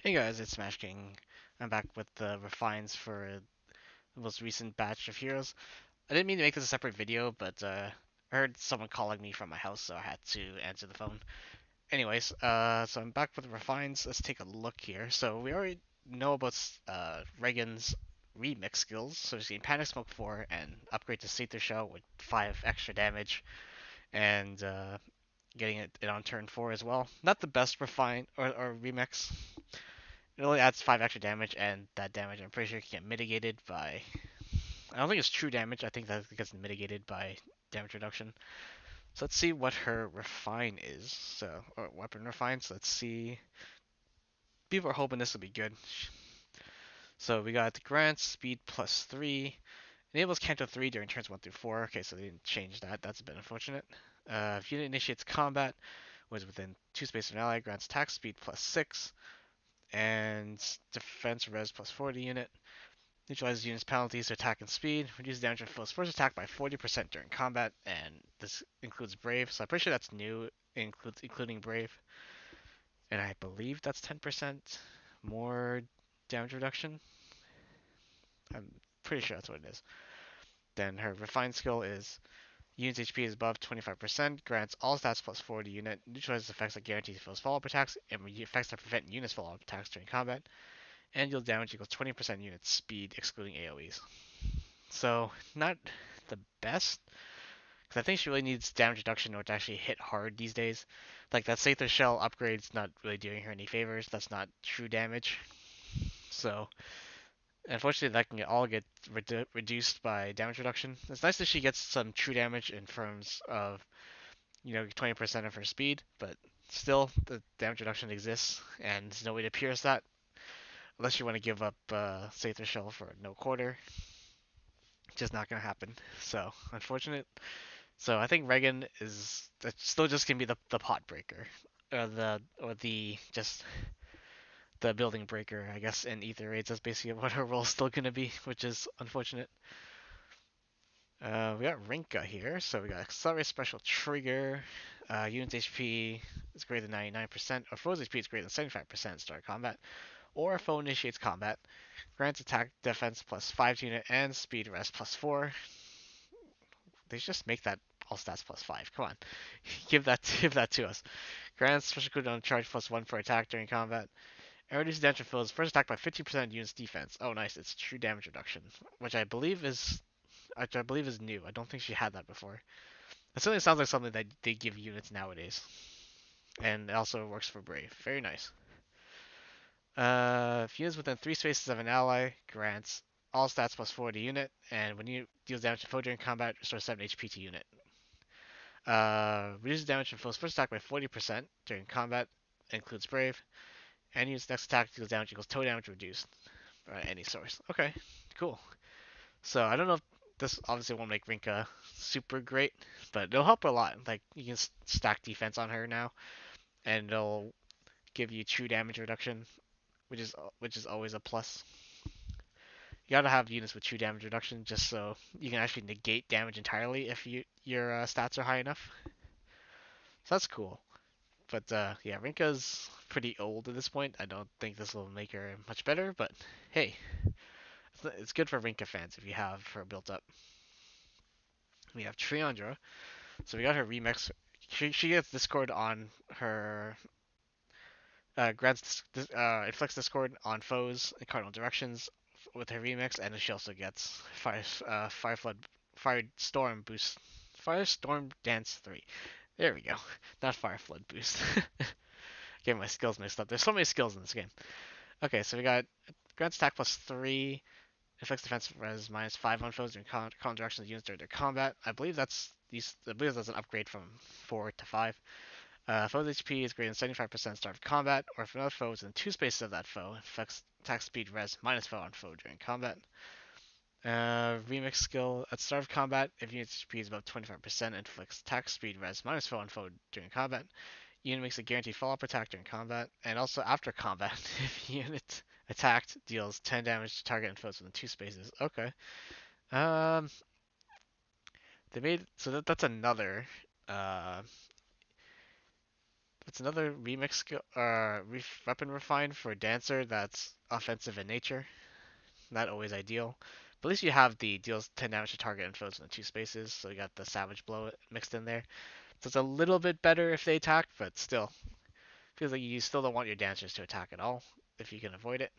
Hey guys, it's Smash King. I'm back with the refines for the most recent batch of heroes. I didn't mean to make this a separate video, but I heard someone calling me from my house, so I had to answer the phone. Anyways, so I'm back with the refines. Let's take a look here. So we already know about Reagan's remix skills. So she's getting Panic Smoke 4 and upgrade to Seether Shell with 5 extra damage, and getting it on turn 4 as well. Not the best refine or remix. It only adds 5 extra damage, and that damage I'm pretty sure can get mitigated by. I don't think it's true damage. I think that gets mitigated by damage reduction. So let's see what her refine is. So, or weapon refine. So let's see. People are hoping this will be good. So we got the grant speed plus 3. Enables Canto 3 during turns 1 through 4. Okay, so they didn't change that. That's a bit unfortunate. If unit initiates combat, was within 2 space of an ally, grants attack speed plus 6. And defense res plus 40 unit. Neutralizes units' penalties to attack and speed. Reduces damage on foe's first attack by 40% during combat, and this includes Brave. So I'm pretty sure that's new, including Brave. And I believe that's 10% more damage reduction. I'm pretty sure that's what it is. Then her refined skill is unit's HP is above 25%, grants all stats plus 40 unit, neutralizes effects that guarantee foe's follow-up attacks, and effects that prevent units follow-up attacks during combat, and deal damage equals 20% unit speed excluding AoEs. So not the best, because I think she really needs damage reduction in order to actually hit hard these days. Like that Sather Shell upgrade's not really doing her any favors. That's not true damage. So unfortunately, that can all get reduced by damage reduction. It's nice that she gets some true damage in terms of 20% of her speed, but still the damage reduction exists, and there's no way to pierce that unless you want to give up Sather Shell for no quarter. Just not gonna happen. So unfortunate. So I think Reagan is still just gonna be the pot breaker, or the just the building breaker, I guess. In Ether raids, that's basically what her role is still gonna be, which is unfortunate. We got Rinka here, so we got Accelerate Special Trigger. Unit's HP is greater than 99%, or foe's HP is greater than 75% at start combat, or a foe initiates combat. Grants attack defense plus 5 to unit and speed rest plus 4. They just make that all stats plus 5. Come on, give that to us. Grants special cooldown charge plus 1 for attack during combat. And reduces damage from foes first attack by 50% of unit's defense. Oh, nice! It's true damage reduction, which I believe is new. I don't think she had that before. It certainly sounds like something that they give units nowadays, and it also works for Brave. Very nice. If units within 3 spaces of an ally, grants all stats plus 4 to unit, and when you deals damage to foe during combat, restores 7 HP to unit. Reduces damage from foe's first attack by 40% during combat, includes Brave, and use next attack deals damage equals total damage reduced by any source. Okay, cool. So I don't know if this obviously won't make Rinka super great, but it'll help her a lot. Like you can stack defense on her now, and it'll give you true damage reduction, which is always a plus. You gotta have units with true damage reduction just so you can actually negate damage entirely if your stats are high enough. So that's cool. But yeah, Rinka's pretty old at this point. I don't think this will make her much better, but hey, it's good for Rinka fans if you have her built up. We have Triandra, so we got her remix. She gets Discord on her. Grants inflicts Discord on foes in cardinal directions with her remix, and she also gets Fire Flood, Fire Storm boost, Fire Storm Dance 3. There we go, not Fire Flood boost. Getting my skills mixed up. There's so many skills in this game. Okay, so we got grants attack plus 3, inflicts defense res minus 5 on foes during cardinal directions units during their combat. I believe that's an upgrade from 4 to 5. Foe's HP is greater than 75% start of combat, or if another foe is in 2 spaces of that foe, affects attack speed res minus 4 on foe during combat. Remix skill at start of combat, if unit's HP is above 25%, inflicts attack speed res minus 4 on foe during combat. Unit makes a guaranteed follow-up attack during combat, and also after combat, if unit attacked deals 10 damage to target and foes within 2 spaces. Okay. Um, they made so that's another uh It's another remix skill, weapon refine for Dancer that's offensive in nature. Not always ideal. But at least you have the deals 10 damage to target and foes in the two spaces, so you got the Savage Blow mixed in there. So it's a little bit better if they attack, but still. Feels like you still don't want your Dancers to attack at all, if you can avoid it.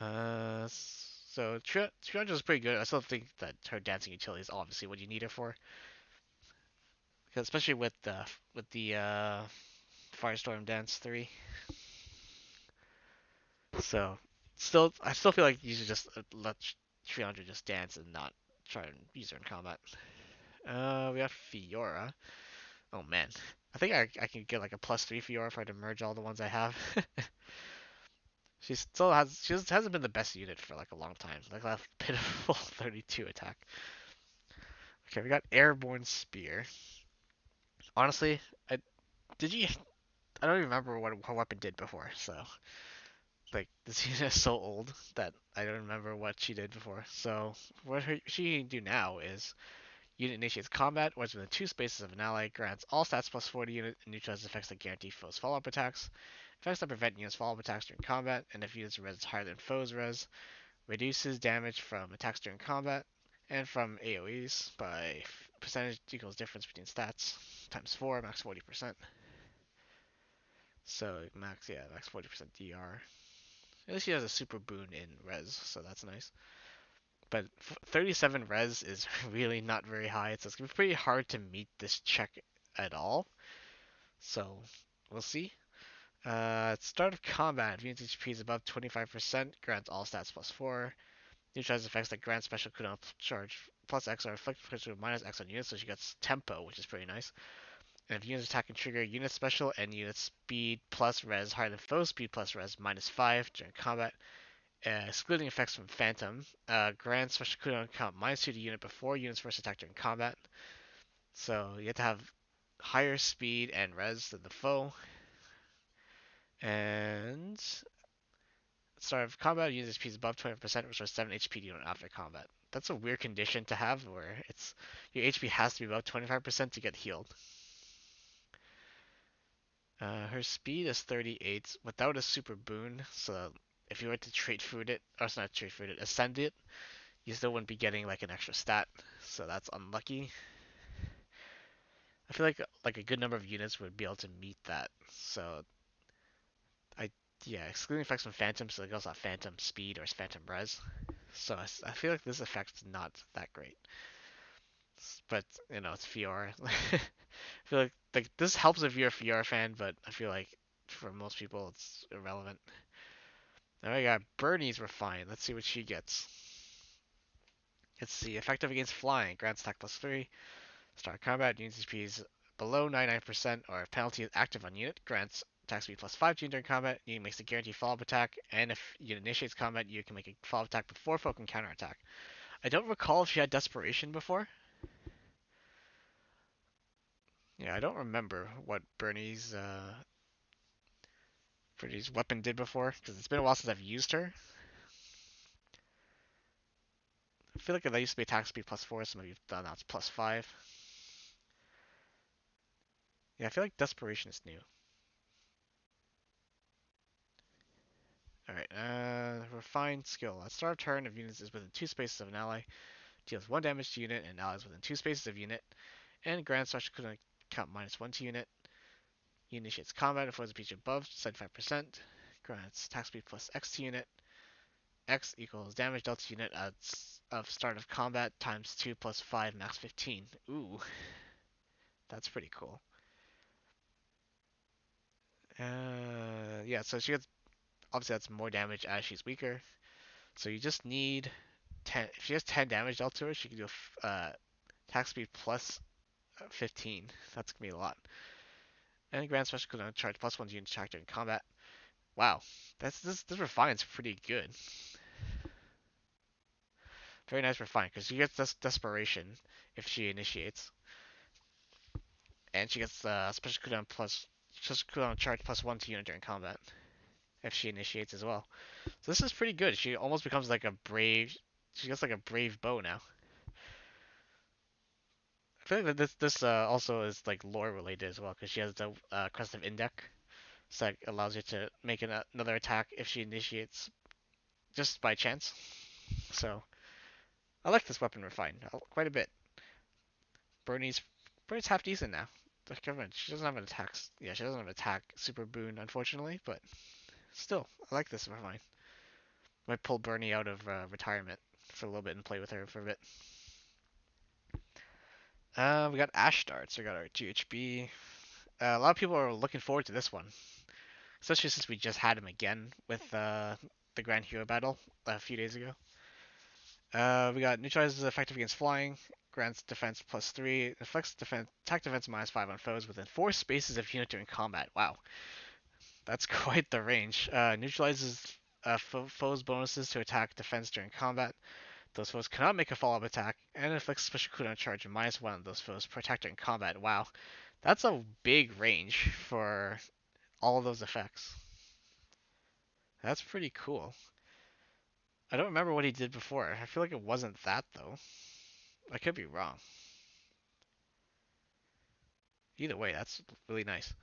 So Triangle is pretty good. I still think that her dancing utility is obviously what you need her for, because especially with the Firestorm Dance 3. So I still feel like you should just let Triandra just dance and not try and use her in combat. We got Fiora. Oh man, I think I can get like a +3 Fiora if I were to merge all the ones I have. She just hasn't been the best unit for like a long time. Like that pitiful 32 attack. Okay, we got Airborne Spear. Honestly, I did you I don't even remember what her weapon did before. So like this unit is so old that I don't remember what she did before. So she can do now is unit initiates combat, or within two spaces of an ally, grants all stats +40 unit, and neutralizes effects that guarantee foes follow-up attacks. Effects that prevent units follow-up attacks during combat, and if units res is higher than foes res, reduces damage from attacks during combat and from AoEs by percentage equals difference between stats times 4, max 40%. So max 40% DR. At least she has a super boon in res, so that's nice. But 37 res is really not very high, so it's gonna be pretty hard to meet this check at all. So we'll see. At start of combat, if unit HP is above 25%, grants all stats +4. Neutralizes effects that grant special cooldown charge +X or inflict pressure minus X on units, so she gets tempo, which is pretty nice. And if units attack and trigger unit special and unit speed plus res higher than foe speed plus res -5 during combat, excluding effects from Phantom, grants special cooldown count -2 to unit before units first attack during combat. So you have to have higher speed and res than the foe. And start of combat, unit HP is above 20%, restores 7 HP to unit after combat. That's a weird condition to have where it's your HP has to be above 25% to get healed. Her speed is 38 without a super boon, so if you were to trait food it, or it's not trait food it, ascend it, you still wouldn't be getting like an extra stat, so that's unlucky. I feel like a good number of units would be able to meet that, so I yeah, excluding effects from Phantom, so it goes off Phantom speed or Phantom res. So I feel like this effect's not that great. But, you know, it's Fiora. I feel like this helps if you're a Fiora fan, but I feel like for most people it's irrelevant. Now we got Bernie's Refine. Let's see what she gets. Let's see. Effective against flying. Grants attack +3. Start combat. Unit HP is below 99% or if penalty is active on unit. Grants attack speed +5 to unit during combat. Unit makes a guaranteed follow-up attack. And if unit initiates combat, you can make a follow-up attack before foe can counterattack. I don't recall if she had Desperation before. Yeah, I don't remember what Bernie's weapon did before, because it's been a while since I've used her. I feel like that used to be attack speed +4, so maybe now it's +5. Yeah, I feel like Desperation is new. Alright, Refined Skill. At start of turn, if unit is within two spaces of an ally, deals 1 damage to unit, and allies within two spaces of unit, and grants special could count -1 to unit. Unit initiates combat if it was a beach above 75%. Grants attack speed +X to unit. X equals damage dealt to unit at of start of combat times 2 plus 5 max 15. Ooh, that's pretty cool. Yeah, so she gets obviously that's more damage as she's weaker. So you just need 10. If she has 10 damage dealt to her, she can do attack speed plus 15. That's gonna be a lot. And Grand Special cooldown charge +1 to unit attack during combat. Wow, this refine's pretty good. Very nice refine because she gets this desperation if she initiates, and she gets special cooldown charge +1 to unit during combat if she initiates as well. So this is pretty good. She almost becomes like a brave. She gets like a brave bow now. I feel like that this also is like lore related as well because she has the Crest of Indec, so that allows her to make another attack if she initiates just by chance. So I like this weapon refined quite a bit. Bernie's Bernie's half decent now. The government, she doesn't have an attack. Yeah, she doesn't have an attack super boon, unfortunately, but still, I like this refine. Might pull Bernie out of retirement for a little bit and play with her for a bit. We got Ash darts. We got our GHB. A lot of people are looking forward to this one, especially since we just had him again with the Grand Hero battle a few days ago. We got neutralizes effective against flying, grants defense +3, affects defense attack defense -5 on foes within 4 spaces of unit during combat. Wow, that's quite the range. Neutralizes foes' bonuses to attack defense during combat. Those foes cannot make a follow-up attack, and inflicts special cooldown charge of -1 on those foes protect during combat. Wow, that's a big range for all of those effects. That's pretty cool. I don't remember what he did before. I feel like it wasn't that though. I could be wrong. Either way, that's really nice.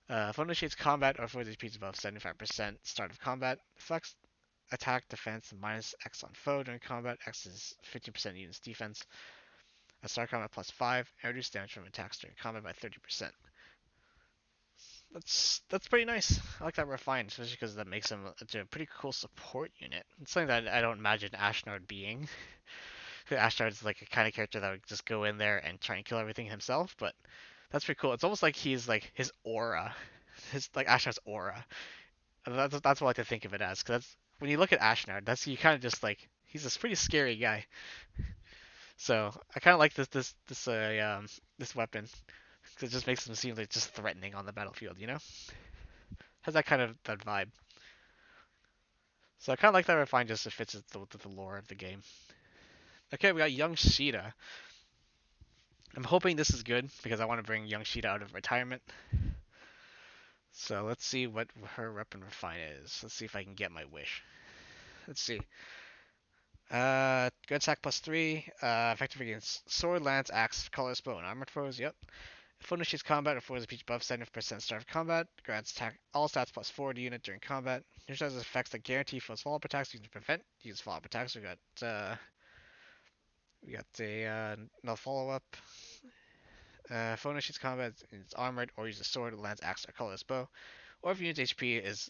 If initiates combat or for HP is above 75% start of combat, flex attack defense -X on foe during combat. X is 15% unit's defense. At start combat +5, and reduce damage from attacks during combat by 30%. That's pretty nice. I like that refined, especially because that makes him a pretty cool support unit. It's something that I don't imagine Ashnard being. Ashnard's like a kind of character that would just go in there and try and kill everything himself, but that's pretty cool. It's almost like he's like his aura, his like Ashnard's aura. And that's what I like to think of it as. Because that's when you look at Ashnard, that's you kind of just like he's this pretty scary guy. So I kind of like this weapon because it just makes him seem like just threatening on the battlefield. You know, has that kind of that vibe. So I kind of like that refined just it fits with the lore of the game. Okay, we got young Sheeta. I'm hoping this is good because I want to bring young Sheeta out of retirement. So let's see what her weapon refine is. Let's see if I can get my wish. Let's see. Good attack +3. Effective against sword, lance, axe, colorless bow, and armored foes. Yep. If initiates combat or foes reach above 70% start of combat, grants attack all stats +4 to unit during combat. Neutralizes effects that guarantee foes follow-up attacks. You can prevent use follow-up attacks. We got a no follow-up. If initiates combat, it's armored or uses sword, lance, axe, or colorless bow. Or if unit's HP is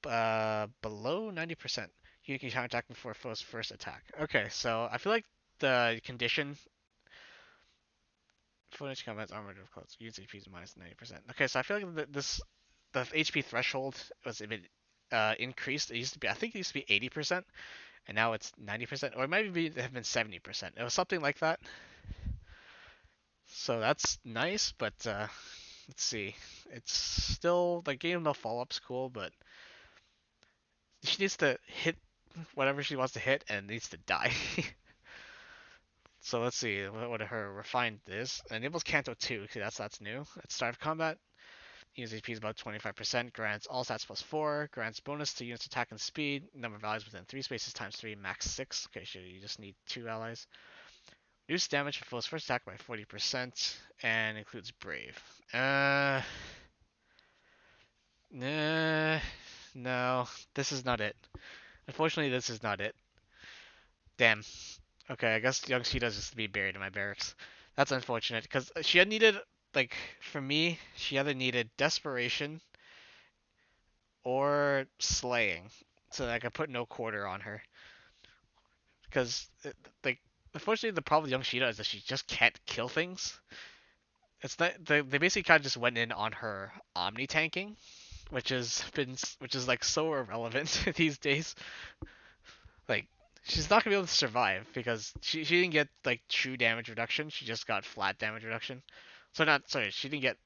below 90%, you can counterattack before foe's first attack. Okay, so I feel like the condition for each combat's armored of clothes, unit's HP is -90%. Okay, so I feel like the HP threshold was a bit increased. It used to be, I think it used to be 80%, and now it's 90%, or it might have been 70%. It was something like that. So that's nice, but let's see. It's still the game no follow-up's cool, but she needs to hit whatever she wants to hit and needs to die. So let's see what her refined is. Enables Canto 2, okay, that's new. At start of combat, units HP is about 25%, grants all stats +4, grants bonus to units attack and speed, number of allies within 3 spaces times 3, max 6. Okay, so you just need 2 allies. Reduce damage for foe's first attack by 40%, and includes Brave. No, this is not it. Unfortunately, this is not it. Damn. Okay, I guess young Sheeta just to be buried in my barracks. That's unfortunate because she had needed, like, for me, she either needed desperation or slaying, so that I could put no quarter on her. Because, like, unfortunately, the problem with young Sheeta is that she just can't kill things. It's not they basically kind of just went in on her omni tanking, which is like so irrelevant these days. Like she's not gonna be able to survive because she didn't get like true damage reduction. She just got flat damage reduction. So not sorry, she didn't get.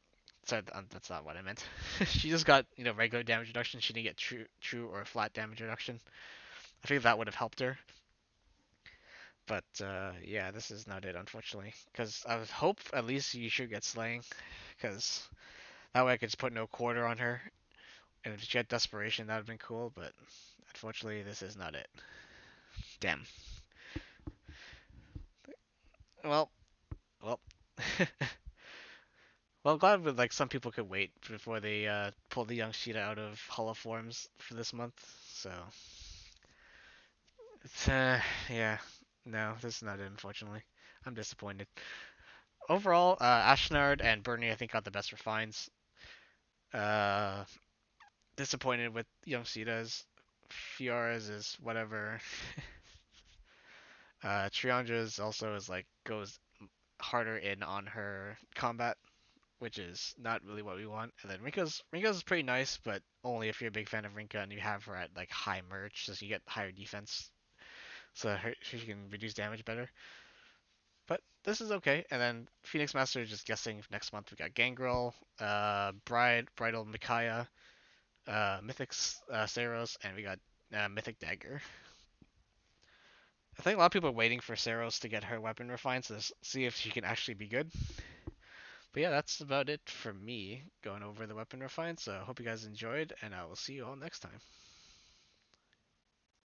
Sorry, that's not what I meant. She just got regular damage reduction. She didn't get true or flat damage reduction. I think that would have helped her. But yeah, this is not it unfortunately. Because I would hope at least you should get slaying. Because that way I could just put no quarter on her. And if she had desperation, that would have been cool. But unfortunately, this is not it. Damn. Well, well. Well, I'm glad with like some people could wait before they pull the young Sheeta out of Hollow Forms for this month. So it's yeah, no, this is not it, unfortunately. I'm disappointed. Overall, Ashnard and Bernie I think got the best refines. Uh, Disappointed with young Sheeta's. Fiara's is whatever. Triandra's also is like goes harder in on her combat, which is not really what we want. And then Rinko's is pretty nice, but only if you're a big fan of Rinka and you have her at like high merch, so you get higher defense, so she can reduce damage better. But this is okay. And then Phoenix Master just guessing next month we got Gangrel, Bridal Micaiah, Mythics Saros, and we got Mythic Dagger. I think a lot of people are waiting for Saros to get her weapon refined to see if she can actually be good. But yeah, that's about it for me going over the weapon refine. So I hope you guys enjoyed, and I will see you all next time.